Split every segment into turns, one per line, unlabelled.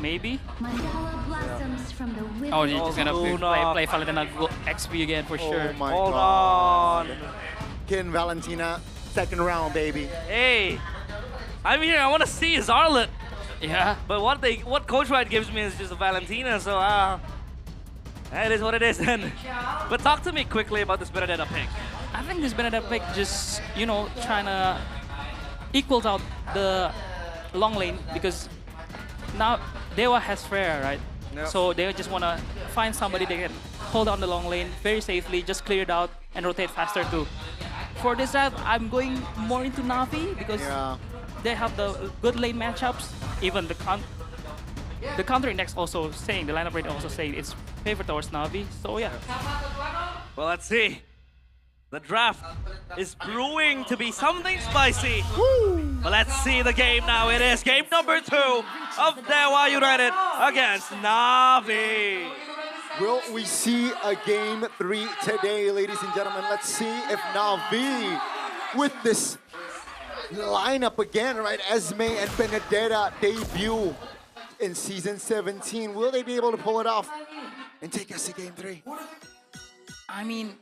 maybe.
Yeah.
Oh, you're just gonna play Valentina XP again for sure.
Oh my
Hold
God.
on.
Kin Valentina, second round, baby.
Hey, I'm here. I want to see his Arlet.
Yeah.
But what Coach White gives me is just a Valentina, so it is what it is then. But talk to me quickly about this Benedetta pick.
I think this Benedetta pick just, you know, trying to equal out the long lane because now Dewa has Freya, right?
Yep.
So they just want to find somebody they can hold on the long lane very safely, just clear it out and rotate faster too. For this round, I'm going more into NAVI because they have the good lane matchups. Even the counter index also saying, the lineup rate also saying it's favored towards NAVI. So yeah.
Well, let's see. The draft is brewing to be something spicy.
Woo!
But let's see the game now. It is game number 2 of Dewa United against NAVI.
Will we see a game 3 today, ladies and gentlemen? Let's see if NAVI, with this lineup again, right? Esme and Benedetta debut in season 17. Will they be able to pull it off and take us to game 3?
I mean,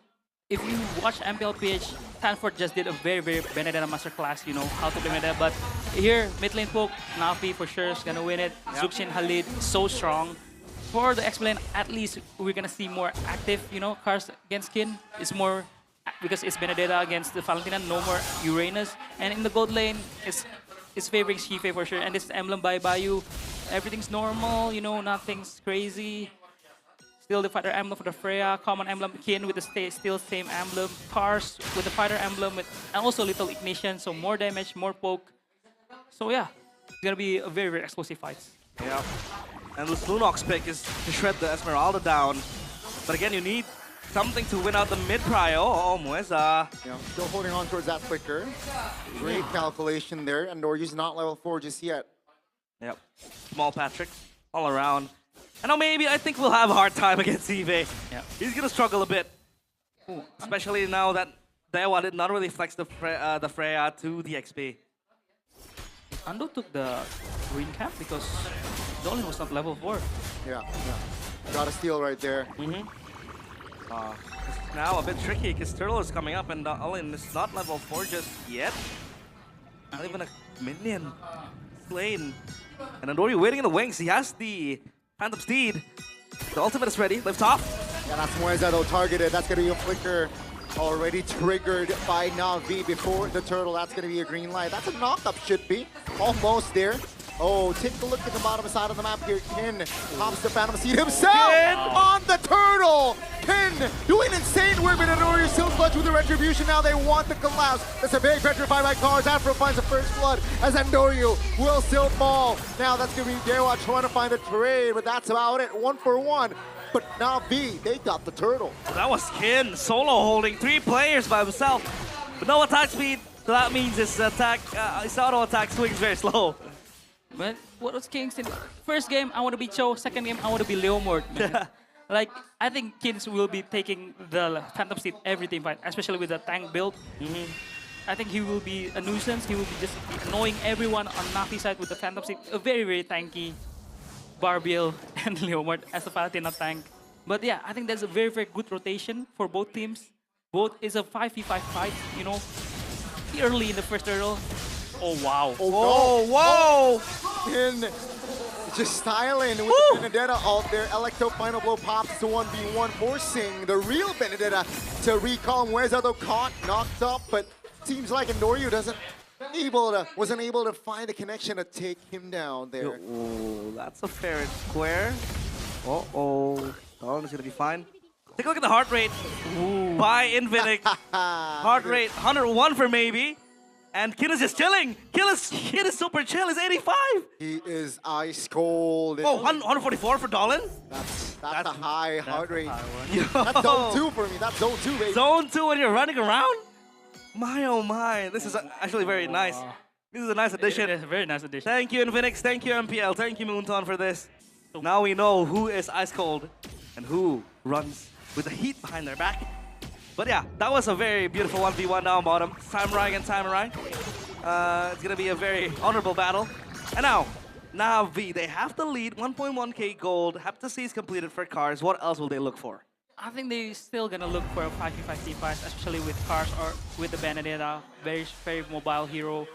if you watch MPL PH, Stanford just did a very Benedetta masterclass, you know, how to play Benedetta. But here, mid lane poke, NAVI for sure is gonna win it.
Yep.
Zuxin Khalid, so strong. For the X lane, at least we're gonna see more active, you know, Karss against Kin. It's more, because it's Benedetta against the Valentina, no more Uranus. And in the gold lane, it's favoring Shife for sure. And this is Emblem by Bayou. Everything's normal, you know, nothing's crazy. Still the fighter emblem for the Freya, common emblem Kin with the still same emblem, Karss with the fighter emblem with, and also little ignition, so more damage, more poke. So yeah, it's gonna be a very explosive fight.
Yeah. And the Lunox pick is to shred the Esmeralda down. But again, you need something to win out the mid prio. Oh, Mueza.
Yeah, still holding on towards that flicker. Great calculation there, and Norju's not level 4 just yet.
Yep. Small Patrick all around. And now maybe I think we'll have a hard time against EVE.
Yeah.
He's gonna struggle a bit. Especially now that Dewa did not really flex the Freya to the XP.
Aldo took the green cap because Dolin was not level 4.
Yeah. Got a steal right there.
Now a bit tricky because Turtle is coming up and Olin is not level 4 just yet. Not even a minion. Slain. And Andori waiting in the wings. He has the Phantom Steed. The ultimate is ready. Lift off.
Yeah, that's Mueza though targeted. That's gonna be a flicker already triggered by NAVI before the turtle. That's gonna be a green light. That's a knock-up, should be. Almost there. Oh, take a look at the bottom side of the map here. Kin pops the Phantom Seed himself on the turtle. Kin doing insane work, but Andori still clutch with the retribution. Now they want the collapse. That's a big petrify by Karss. APHRO finds the first blood as Andoriu will still fall. Now that's gonna be Dewa trying to find a trade, but that's about it. 1 for 1. But NAVI, they got the turtle.
That was Kin solo holding 3 players by himself. But no attack speed. So that means his auto attack swings very slow.
But what was Kingston? First game, I want to be Cho. Second game, I want to be Leomord. Like, I think Kins will be taking the Phantom Seed every team fight, especially with the tank build. I think he will be a nuisance. He will be just annoying everyone on NAVI side with the Phantom Seed. A very tanky Barbiel and Leomord as a Valentina tank. But yeah, I think that's a very good rotation for both teams. Both is a 5v5 fight, you know, early in the first turtle. Oh, wow.
Oh,
no. Whoa!
Kin just styling with the Benedetta ult there. Electro final blow pops to 1v1, forcing the real Benedetta to recall. Mueza though caught, knocked up, but seems like Andoriu wasn't able to find the connection to take him down there.
Oh, that's a fair and square. Dalvin is gonna be fine. Take a look at the heart rate by Infinix. Heart rate 101 for maybe. And Kin is just chilling. Kin is super chill. He's 85.
He is ice cold.
Oh, 144 for Dalvin?
That's a high heart rate.
Yo.
That's zone 2 for me. That's zone 2, baby.
Zone 2 when you're running around? My oh my. This is actually very nice. This is a nice addition.
It is a very nice addition.
Thank you, Infinix. Thank you, MPL. Thank you, Moonton, for this. Now we know who is ice cold and who runs with the heat behind their back. But yeah, that was a very beautiful 1v1 down bottom. Samurai against Samurai. It's gonna be a very honorable battle. And now, NAVI, they have the lead, 1.1k gold. Heptacy is completed for Karss. What else will they look for?
I think they're still gonna look for a 5v5 T5, especially with Karss or with the Benedetta. Very mobile hero.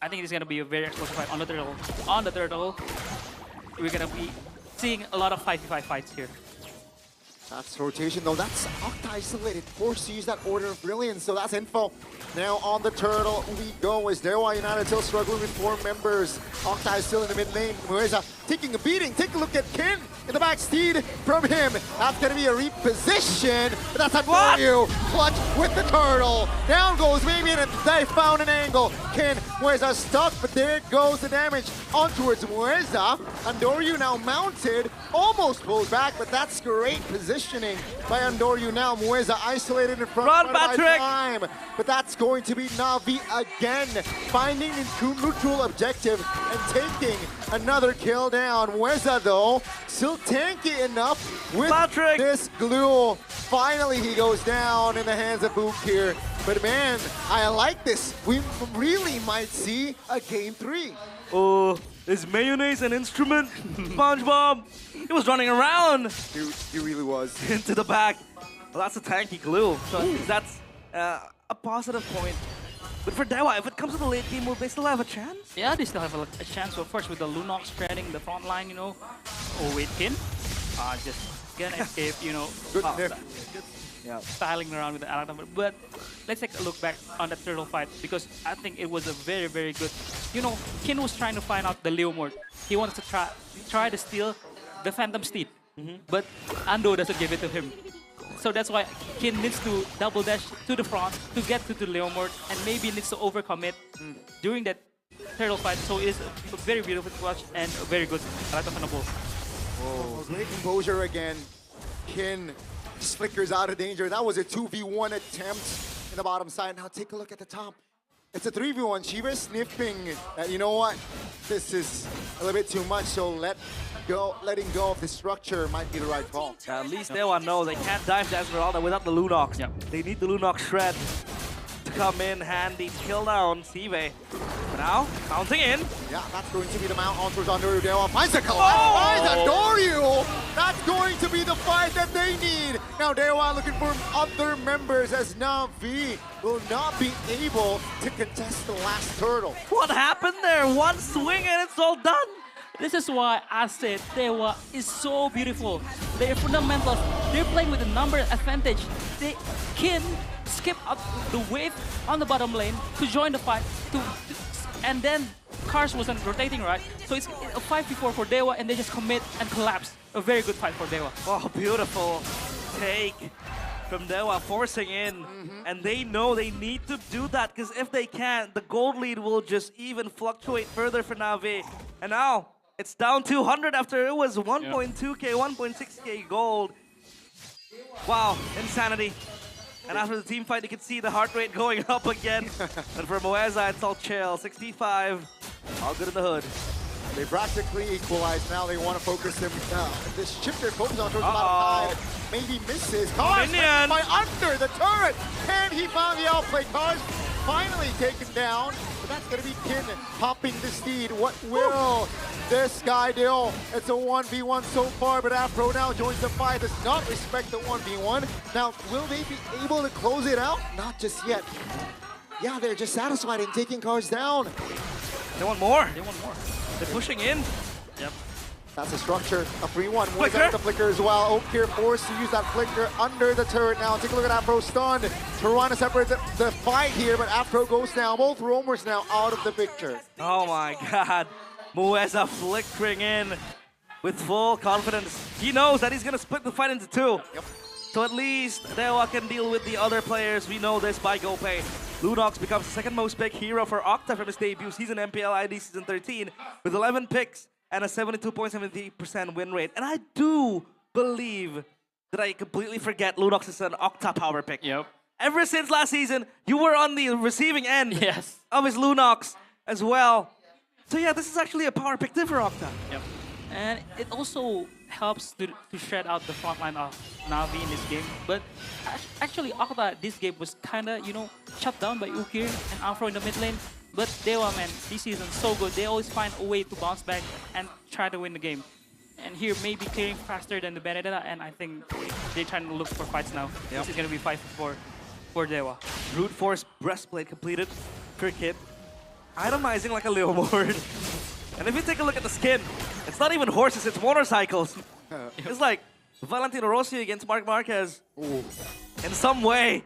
I think it's gonna be a very explosive fight on the turtle. On the turtle, we're gonna be seeing a lot of 5v5 fights here.
That's rotation though. That's Octa isolated, forced to use that Order of Brilliance. So that's info. Now on the turtle we go as Dewa United still struggling with 4 members. Octa is still in the mid lane. Mueza taking a beating. Take a look at Ken in the back steed from him. That's gonna be a reposition, but that's on Mario. Clutch with the turtle. Down goes maybe, and they found an angle. Ken, Mueza stuck, but there goes the damage on towards Mueza. Andoryu now mounted, almost pulls back, but that's great positioning by Andoryu now. Mueza isolated in front
Run,
of
Patrick!
time, but that's going to be Navi again, finding the neutral objective and taking another kill down. Mueza though, still tanky enough with
Patrick!
this glue. Finally he goes down in the hands of Book here. But man, I like this. We really might see a game 3.
Oh, is mayonnaise an instrument? SpongeBob, he was running around
Dude, he really was.
into the back. Well, that's a tanky glue. So that's a positive point. But for Dewa, if it comes to the late game, will they still have a chance?
Yeah, they still have a chance. Of course, with the Lunox threading the front line, you know. Oh, wait, Kin. Just gonna escape, you know.
Good
uh,
nip.
Yeah.
styling around with the Aran. But let's take a look back on that turtle fight because I think it was a very good. You know, Kin was trying to find out the Leomord. He wanted to try to steal the Phantom Steed, but Ando doesn't give it to him. So that's why Kin needs to double dash to the front to get to the Leomord and maybe needs to overcome it during that turtle fight. So it's a very beautiful to watch and a very good Ratafanable.
Oh, great composure again. Kin just flickers out of danger. That was a 2v1 attempt in the bottom side. Now take a look at the top. It's a 3v1. Shiva sniffing that, you know what? This is a little bit too much, so letting go of the structure might be the right call.
At least Dewa know they can't dive to Esmeralda without the Lunox.
Yep.
They need the Lunox shred to come in handy, kill down Sive. But now, mounting in.
Yeah, that's going to be the mount on towards Andoryu. Dewa finds a collapse, finds Andoryu! That's going to be the fight that they need. Now Dewa looking for other members as Navi will not be able to contest the last turtle.
What happened there? One swing and it's all done.
This is why I said Dewa is so beautiful. Their fundamentals, they're playing with a number advantage. They can skip up the wave on the bottom lane to join the fight, and then Karss wasn't rotating, right? So it's a 5v4 for Dewa and they just commit and collapse. A very good fight for Dewa.
Oh, beautiful take from Dewa, forcing in. And they know they need to do that because if they can't, the gold lead will just even fluctuate further for Navi. And now, it's down 200 after it was 1.2k, 1.6k gold. Wow, insanity. And after the team fight, you can see the heart rate going up again. And for Mueza, it's all chill. 65, all good in the hood.
They practically equalized. Now they want to focus them. This shift their focus on towards the bottom side. Maybe misses. Karss
Minion.
by under the turret. And he found the outplay. Karss finally taken down. But that's going to be Kin popping the steed. What will this guy do? It's a 1v1 so far, but APHRO now joins the fight. Does not respect the 1v1. Now, will they be able to close it out? Not just yet. Yeah, they're just satisfied in taking Karss down.
They want more.
They want more.
They're pushing in.
Yep.
That's a structure, a 3-1.
Flicker.
The flicker as well. Oak here forced to use that flicker under the turret now. Take a look at APHRO stunned. Trying to separate the fight here, but APHRO goes down. Both roamers now out of the picture.
Oh my god. Mueza flickering in with full confidence. He knows that he's going to split the fight into 2.
Yep.
So at least Dewa can deal with the other players. We know this by GoPay. Lunox becomes the second most picked hero for Octa from his debut season MPL ID Season 13 with 11 picks and a 72.70% win rate. And I do believe that I completely forget Lunox is an Octa power pick.
Yep.
Ever since last season, you were on the receiving end
Yes.
of his Lunox as well. So yeah, this is actually a power pick too for Octa.
Yep. And it also helps to shred out the front line of Navi in this game. But actually, Octa, this game was kind of, you know, shut down by Ukir and APHRO in the mid lane. But Dewa, man, this season so good. They always find a way to bounce back and try to win the game. And here, maybe clearing faster than the Benedetta, and I think they're trying to look for fights now.
Yep.
This is going to be 5-4 for Dewa.
Brute Force breastplate completed per kit. Itemizing like a leotard. And if you take a look at the skin, it's not even horses, it's motorcycles. It's like Valentino Rossi against Marc Marquez.
Ooh.
In some way,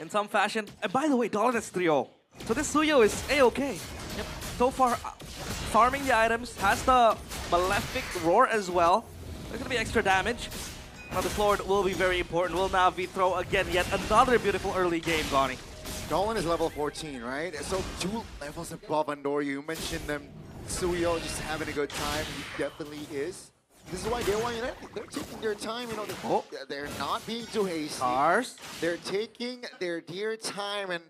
in some fashion. And by the way, Dalvin is 3-0. So this Suyo is A-okay.
Yep.
So far, farming the items, has the Malefic Roar as well. There's gonna be extra damage. Now the Lord will be very important. Will NAVI throw again yet another beautiful early game, Goni?
Dalvin is level 14, right? So 2 levels above Andor. You mentioned them. Suyo just having a good time. He definitely is. This is why Dewa United, they're taking their time. You know, they're not being too hasty.
Karss.
They're taking their dear time and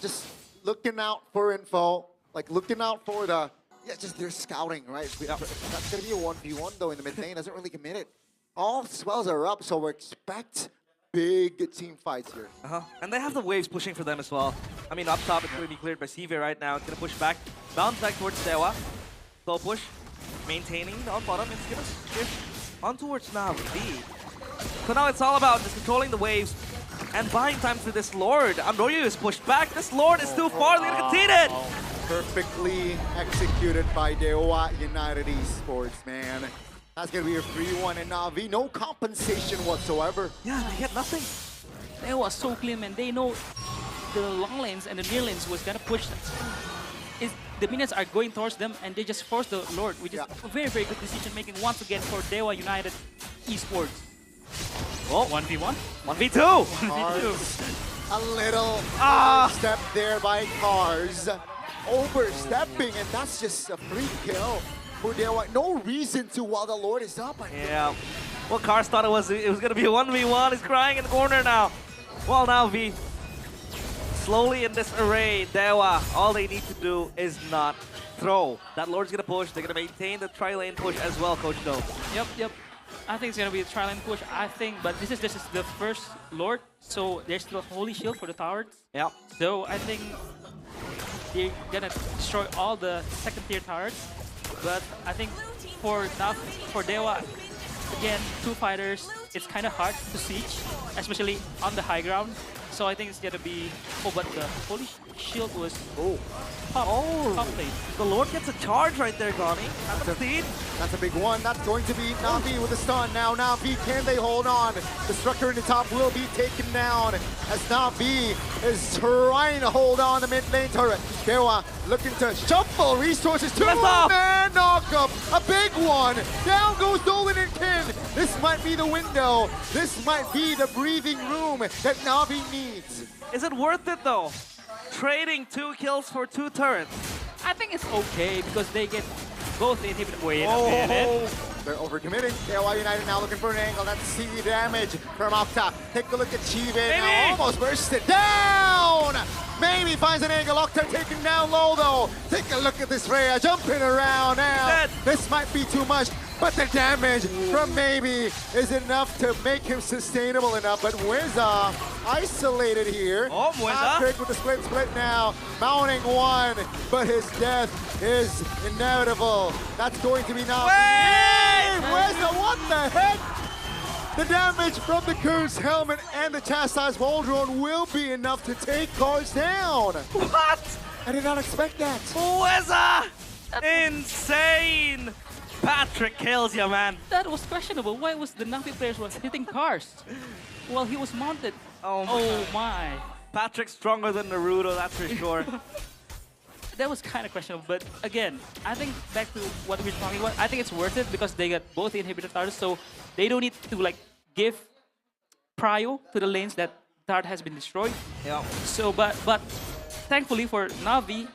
just looking out for info. Like looking out for the, just their scouting, right? That's going to be a 1v1 though in the mid lane. Doesn't really commit it. All spells are up, so we expect big team fights here.
And they have the waves pushing for them as well. I mean, up top, it's going to be cleared by CV right now. It's going to push back, bounce back towards Dewa. Slow push, maintaining on bottom. It's going to shift on towards NAVI. So now it's all about just controlling the waves and buying time for this Lord. Andoryu is pushed back. This Lord is too far. They're going to concede it.
Perfectly executed by Dewa United Esports, man. That's going to be a free one, and NAVI, no compensation whatsoever.
Yeah, they get nothing.
They was so clean, man. They know the long lanes and the near lanes was gonna push them. The minions are going towards them, and they just force the Lord, which is a very, very good decision making once again for Dewa United Esports.
Oh,
1v1?
1v2.
A little step there by Karss. Overstepping, and that's just a free kill for Dewa. No reason to while the Lord is up.
Yeah. Well, Karss thought it was going to be a 1v1. He's crying in the corner now. Well, now V. Slowly in this array, Dewa, all they need to do is not throw. That Lord's going to push. They're going to maintain the tri-lane push as well, Coach Do.
Yep. I think it's going to be a tri-lane push, I think. But this is the first Lord, so there's still Holy Shield for the towers.
Yeah.
So I think they're going to destroy all the second-tier towers. But I think for Dewa, again, 2 fighters, it's kind of hard to siege, especially on the high ground. So I think it's gonna be. Oh, but the Holy Shield was. Top lane.
The Lord gets a charge right there, Goni.
That's a big one. That's going to be NAVI with a stun. Now NAVI, can they hold on? The structure in the top will be taken down as NAVI is trying to hold on the mid lane turret. Dewa looking to shuffle resources to man knockup. A big one. Down goes Dolan and Ken. This might be the window. This might be the breathing room that NAVI needs.
Is it worth it though? Trading 2 kills for 2 turrets.
I think it's okay because they get both the inhibitor. Wait
Oh,
a minute.
they're overcommitting. Dewa United now looking for an angle. That's CV damage from up top. Take a look at Keven. Now almost bursted down. Maybe finds an angle. Octa taken down low though. Take a look at this Rhea jumping around now. This might be too much, but the damage from Maybe is enough to make him sustainable enough. But Mweza isolated here.
Oh, Mweza.
Patrick with the split now. Mounting one, but his death is inevitable. That's going to be now. Hey, Mweza, what the heck? The damage from the Cursed Helmet and the Chastised Wall Drone will be enough to take Karss down.
What?
I did not expect that.
Mweza! Insane! Patrick kills you, man.
That was questionable. Why was the NAVI players was hitting Karss while he was mounted? Oh my.
Patrick's stronger than Naruto, that's for sure.
That was kind of questionable, but again, I think back to what we were talking about, I think it's worth it because they got both the inhibitor towers, so they don't need to like give prio to the lanes that Tard has been destroyed.
Yeah.
So, but thankfully for NAVI,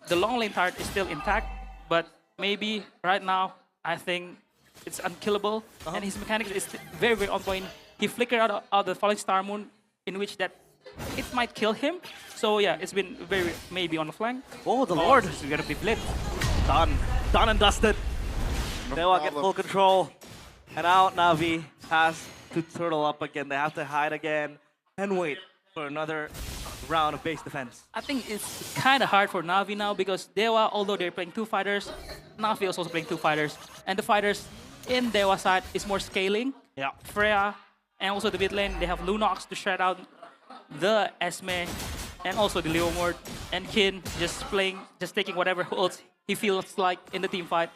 the long lane Tard is still intact, but maybe right now, I think it's unkillable, and his mechanics is very, very on point. He flickered out the Falling Star Moon, in which that it might kill him. So yeah, it's been very maybe on the flank.
Oh, the Lord.
This is gonna be blitzed.
Done and dusted. Dewa get full control. And now NAVI has to turtle up again. They have to hide again and wait for another round of base defense.
I think it's kind of hard for Navi now because Dewa, although they're playing 2 fighters, Navi is also playing 2 fighters. And the fighters in Dewa side is more scaling.
Yeah.
Freya, and also the mid lane, they have Lunox to shred out the Esme, and also the Leomord. And Kin just taking whatever ults he feels like in the team fight.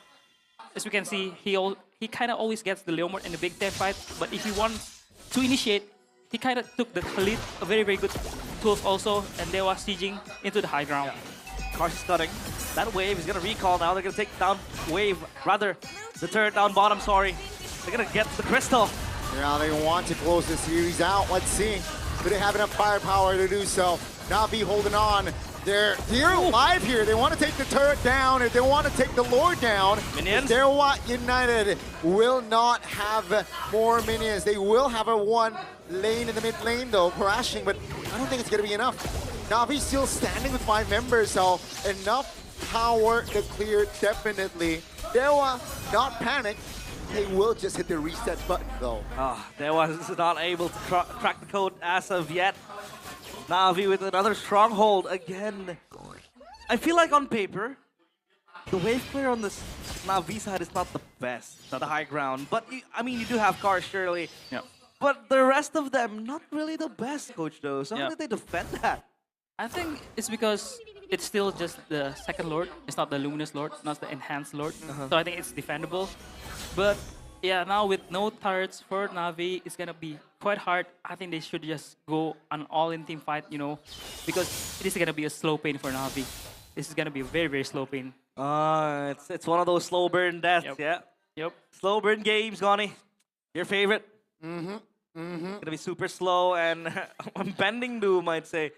As we can see, he kind of always gets the Leomord in the big team fight, but if he wants to initiate, he kind of took the lead, a very, very good tools also, and they were sieging into the high ground.
Yeah. Karss is cutting. That wave is going to recall now. They're going to take down wave, rather, the turret down bottom, sorry. They're going to get the crystal.
Now they want to close the series out. Let's see. Do they have enough firepower to do so? Navi holding on. They're alive here. They want to take the turret down. If they want to take the Lord down,
minions.
Dewa United will not have more minions. They will have a 1 lane in the mid lane though, crashing, but I don't think it's going to be enough. Navi still standing with 5 members, so enough power to clear definitely. Dewa not panic. They will just hit the reset button though.
Dewa is not able to crack the code as of yet. Navi with another stronghold again. I feel like on paper, the wave clear on this Navi side is not the best, not the high ground. But I mean, you do have Karss surely.
Yeah.
But the rest of them, not really the best, Coach though. So how
Yeah.
did they defend that?
I think it's because it's still just the second Lord. It's not the Luminous Lord, not the Enhanced Lord. So I think it's defendable. But yeah, now with no turrets for Navi, it's gonna be quite hard. I think they should just go an all-in team fight, you know, because it is gonna be a slow pain for Navi. This is gonna be a very, very slow pain.
It's one of those slow burn deaths,
Yep.
yeah.
Yep.
Slow burn games, Goni. Your favorite? Gonna be super slow and bending doom, I'd say.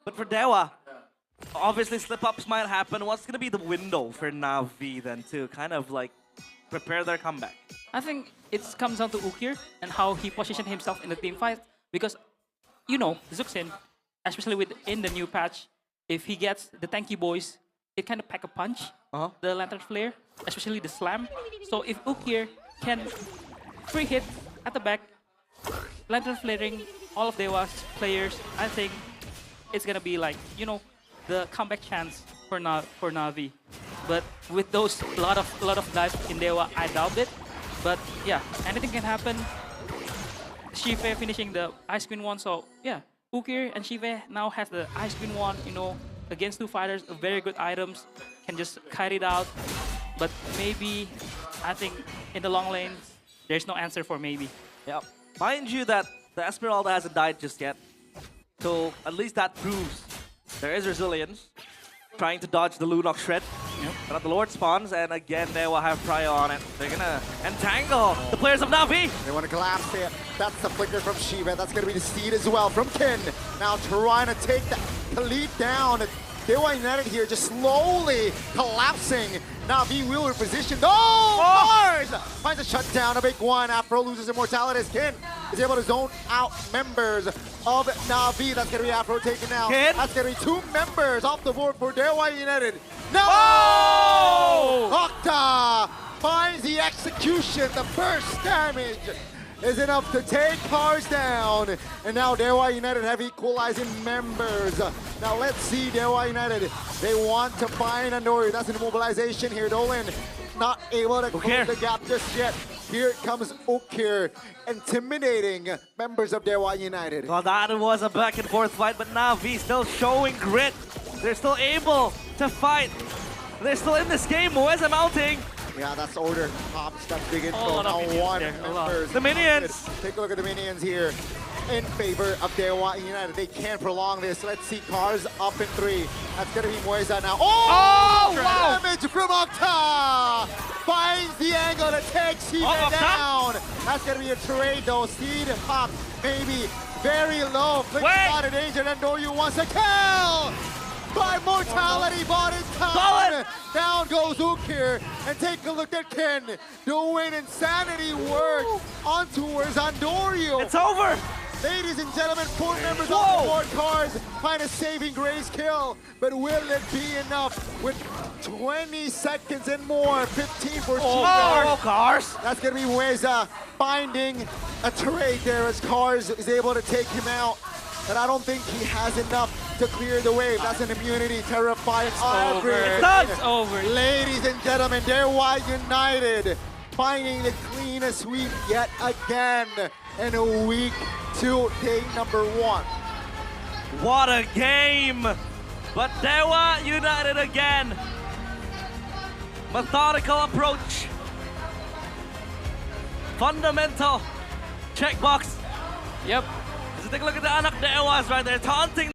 But for Dewa, obviously slip-ups might happen. What's gonna be the window for Navi then to kind of like prepare their comeback?
I think it comes down to Ukir and how he positioned himself in the team fight. Because, you know, Zuxin, especially within the new patch, if he gets the tanky boys, it kind of pack a punch, the Lantern Flare, especially the Slam. So if Ukir can free hit at the back, Lantern Flaring all of Dewa's players, I think it's gonna be like, you know, the comeback chance for Navi. But with those lot of dives in Dewa, I doubt it. But yeah, anything can happen. Shive finishing the Ice Queen 1, so yeah, Ukir and Shive now has the Ice Queen 1, you know, against 2 fighters, very good items, can just carry it out. But maybe, I think in the long lanes, there's no answer for maybe.
Yeah. Mind you that the Esmeralda hasn't died just yet. So at least that proves there is resilience. Trying to dodge the Lunox shred.
Yep.
But the Lord spawns, and again, they will have Prio on it. They're gonna entangle the players of Navi.
They want to collapse it. That's the flicker from Shiva. That's going to be the seed as well from Ken. Now trying to take the lead down. Dewa United here just slowly collapsing. Navi will reposition. Mars finds a shutdown, a big one. APHRO loses immortality as Ken is able to zone out members of Navi. That's going to be APHRO taken out.
Ken?
That's going to be 2 members off the board for Dewa United. No! Octa finds the execution. The first damage is enough to take Karss down. And now Dewa United have equalizing members. Now let's see Dewa United. They want to find Andori. That's an immobilization here. Dolan not able to close the gap just yet. Here comes Ukir, intimidating members of Dewa United.
Well, that was a back and forth fight, but Navi still showing grit. They're still able to fight. They're still in this game. Moeza mounting.
Yeah, that's order. Pops, that's big info.
lot of
Now
minions
1
there, a lot.
members.
The minions.
Take a look at the minions here in favor of Dewa United. They can prolong this. Let's see Karss up in 3. That's going to be Moeza now. Oh,
wow.
Damage from Octa! Finds the angle to take Shiva down. That's going to be a trade though. Seed pop, maybe very low. Flick out of danger. And Doryu wants a kill! By mortality, bot in time. Down goes Ukir, and take a look at Ken doing insanity work on tours on Doryu.
It's over.
Ladies and gentlemen, 4 members on the board. Karss find a saving grace kill, but will it be enough with 20 seconds and more? 15 for Shiva.
Karss.
That's gonna be Weza finding a trade there as Karss is able to take him out. But I don't think he has enough to clear the wave. That's an immunity, terrifying
Over.
everything.
It's over.
Ladies and gentlemen, Dewa United finding the cleanest sweep yet again in a week 2, day number 1.
What a game! But Dewa United again. Methodical approach. Fundamental checkbox.
Yep.
Take a look at the anak Dewas right there, taunting